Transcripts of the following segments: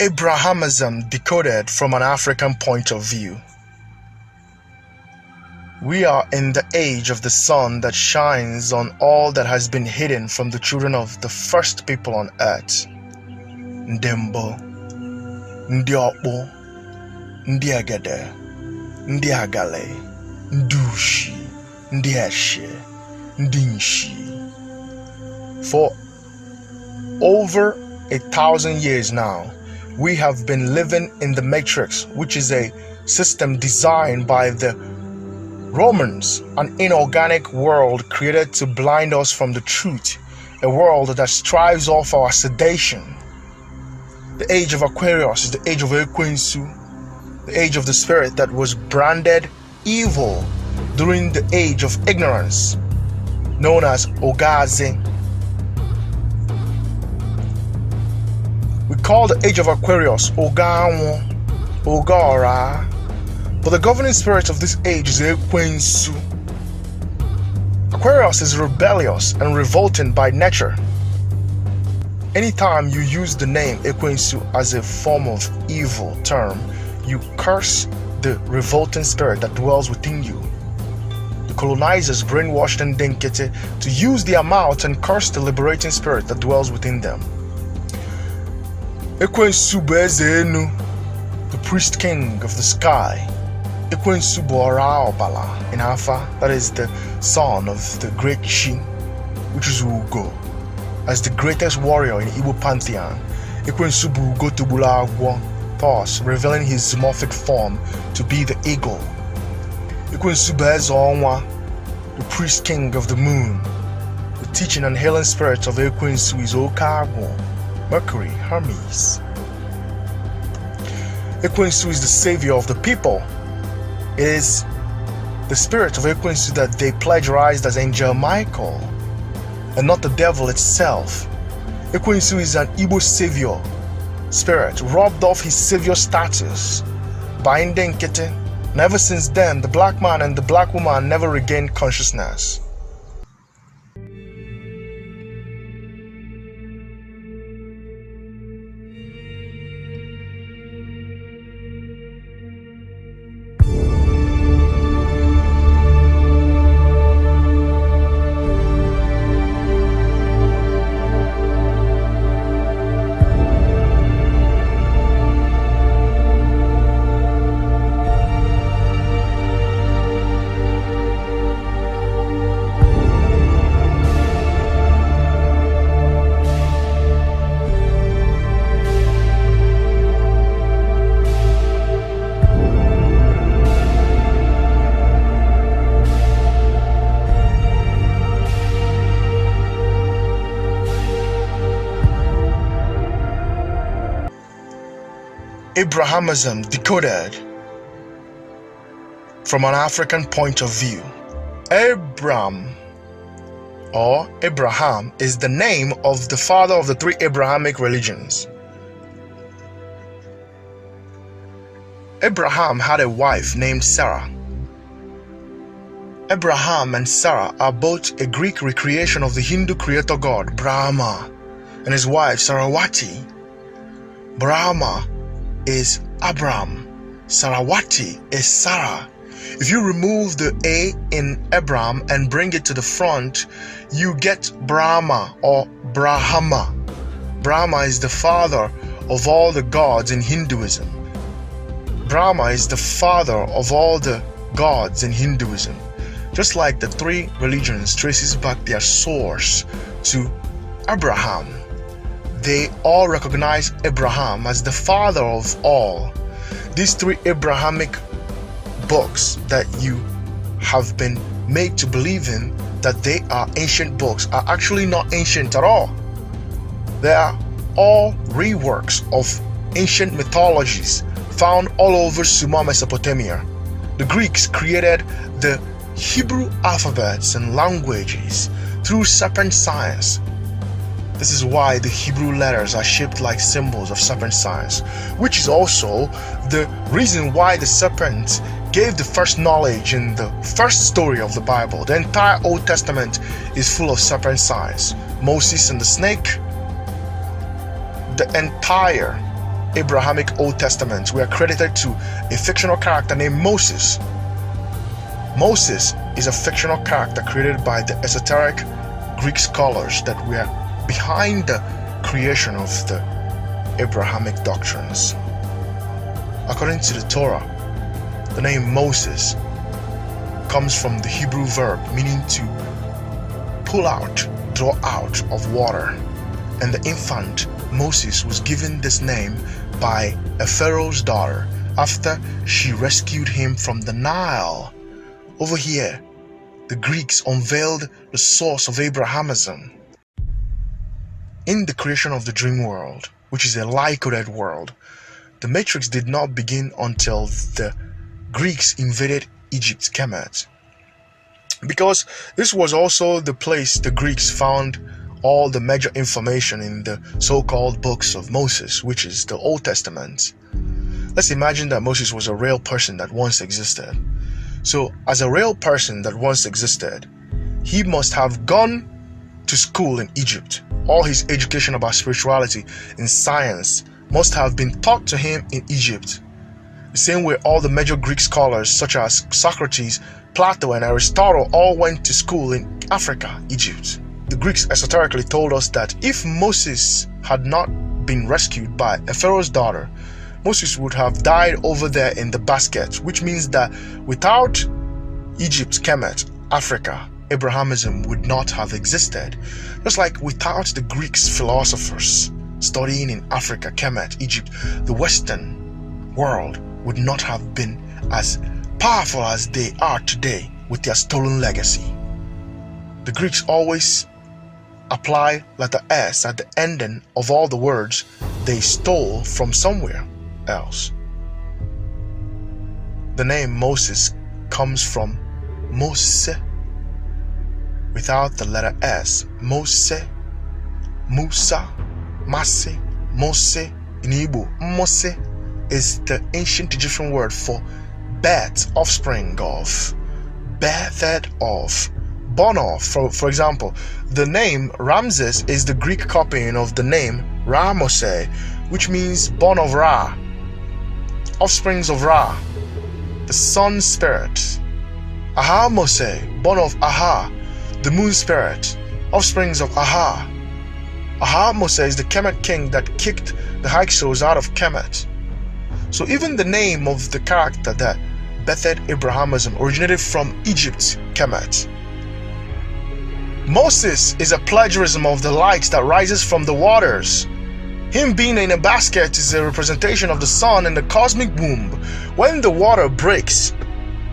Abrahamism decoded from an African point of view. We are in the age of the sun that shines on all that has been hidden from the children of the first people on earth. Ndembo, Ndiokbo, Ndiagede, Ndiagale, Ndushi, Ndieshe, Ndinshi. For over 1,000 years now, we have been living in the matrix, which is a system designed by the Romans, an inorganic world created to blind us from the truth, a world that strives off our sedation. The age of Aquarius is the age of Ekwensu, the age of the spirit that was branded evil during the age of ignorance, known as Ogaze. We call the age of Aquarius Uga Anwu, Ora, but the governing spirit of this age is Ekwensu. Aquarius is rebellious and revolting by nature. Anytime you use the name Ekwensu as a form of evil term, you curse the revolting spirit that dwells within you. The colonizers brainwashed Ndenkete to use their mouth and curse the liberating spirit that dwells within them. Ekwensu Bezenu, the priest king of the sky. Ekwensu Bala in Afa, that is the son of the great Chi, which is Ugo. As the greatest warrior in Igbo pantheon, Ekwensu Ugo Tubulagwo, thus revealing his zoomorphic form to be the eagle. Ekwensu Bezonwa, the priest king of the moon. The teaching and healing spirit of Ekwensu is Okagwo, Mercury, Hermes. Ekwensu is the savior of the people. It is the spirit of Ekwensu that they plagiarized as Angel Michael, and not the devil itself. Ekwensu is an Igbo savior spirit, robbed of his savior status by Ndenkete, and ever since then, the black man and the black woman never regained consciousness. Abrahamism decoded from an African point of view. Abraham or Abraham is the name of the father of the three Abrahamic religions. Abraham had a wife named Sarah. Abraham and Sarah are both a Greek recreation of the Hindu creator god Brahma and his wife Sarawati. Brahma is Abraham, Sarawati is Sarah. If you remove the A in Abraham and bring it to the front, you get Brahma or Brahma. Brahma is the father of all the gods in Hinduism. Brahma is the father of all the gods in Hinduism. Just like the three religions traces back their source to Abraham, they all recognize Abraham as the father of all. These three Abrahamic books that you have been made to believe in that they are ancient books are actually not ancient at all. They are all reworks of ancient mythologies found all over Sumer, Mesopotamia. The Greeks created the Hebrew alphabets and languages through serpent science. This is why the Hebrew letters are shaped like symbols of serpent science, which is also the reason why the serpent gave the first knowledge in the first story of the Bible. The entire Old Testament is full of serpent science. Moses and the snake, the entire Abrahamic Old Testament, we are credited to a fictional character named Moses. Moses is a fictional character created by the esoteric Greek scholars that were behind the creation of the Abrahamic doctrines. According to the Torah, the name Moses comes from the Hebrew verb meaning to pull out, draw out of water, and the infant Moses was given this name by a Pharaoh's daughter after she rescued him from the Nile. Over here, the Greeks unveiled the source of Abrahamism. In the creation of the dream world, which is a lie-coded world, the matrix did not begin until the Greeks invaded Egypt's Kemet. Because this was also the place the Greeks found all the major information in the so-called books of Moses, which is the Old Testament. Let's imagine that Moses was a real person that once existed. So, as a real person that once existed, he must have gone to school in Egypt. All his education about spirituality and science must have been taught to him in Egypt. The same way all the major Greek scholars such as Socrates, Plato, and Aristotle all went to school in Africa, Egypt. The Greeks esoterically told us that if Moses had not been rescued by a Pharaoh's daughter, Moses would have died over there in the basket, which means that without Egypt's Kemet, Africa, Abrahamism would not have existed. Just like without the Greeks philosophers studying in Africa, Kemet, Egypt, the Western world would not have been as powerful as they are today with their stolen legacy. The Greeks always apply letter S at the ending of all the words they stole from somewhere else. The name Moses comes from Mose without the letter S. Mose, Musa, Mase, Mose. In Igbo, Mose is the ancient Egyptian word for birth, offspring of, birthed of, born of. For example, the name Ramses is the Greek copying of the name Ramose, which means born of Ra, offsprings of Ra, the sun spirit. Aha Mose, born of Aha, the moon spirit, offsprings of Aha. Aha Mose is the Kemet king that kicked the Hyksos out of Kemet. So even the name of the character that birthed Abrahamism originated from Egypt, Kemet. Moses is a plagiarism of the light that rises from the waters. Him being in a basket is a representation of the sun in the cosmic womb. When the water breaks,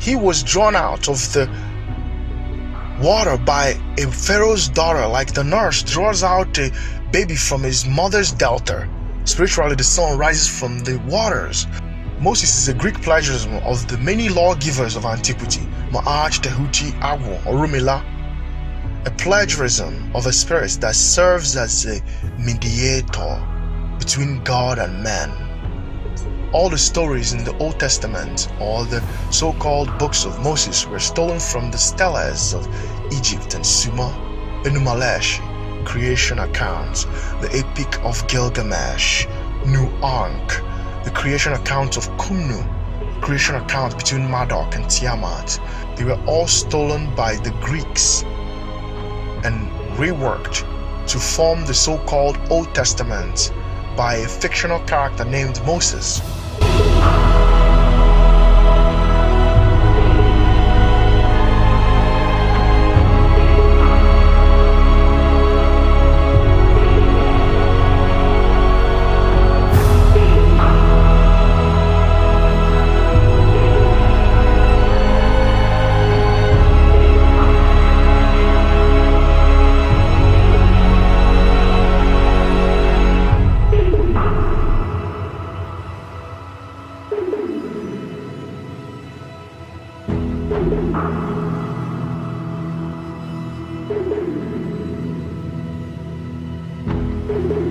he was drawn out of the water by a Pharaoh's daughter, like the nurse draws out a baby from his mother's delta. Spiritually, the sun rises from the waters. Moses is a Greek plagiarism of the many lawgivers of antiquity, Ma'ach, Tehuti, Agwo, Orumila, a plagiarism of a spirit that serves as a mediator between God and man. All the stories in the Old Testament, or the so-called books of Moses, were stolen from the steles of Egypt and Sumer, Enumalesh, creation accounts, the Epic of Gilgamesh, Nu Ankh, the creation account of Kumnu, creation account between Marduk and Tiamat. They were all stolen by the Greeks and reworked to form the so-called Old Testament by a fictional character named Moses.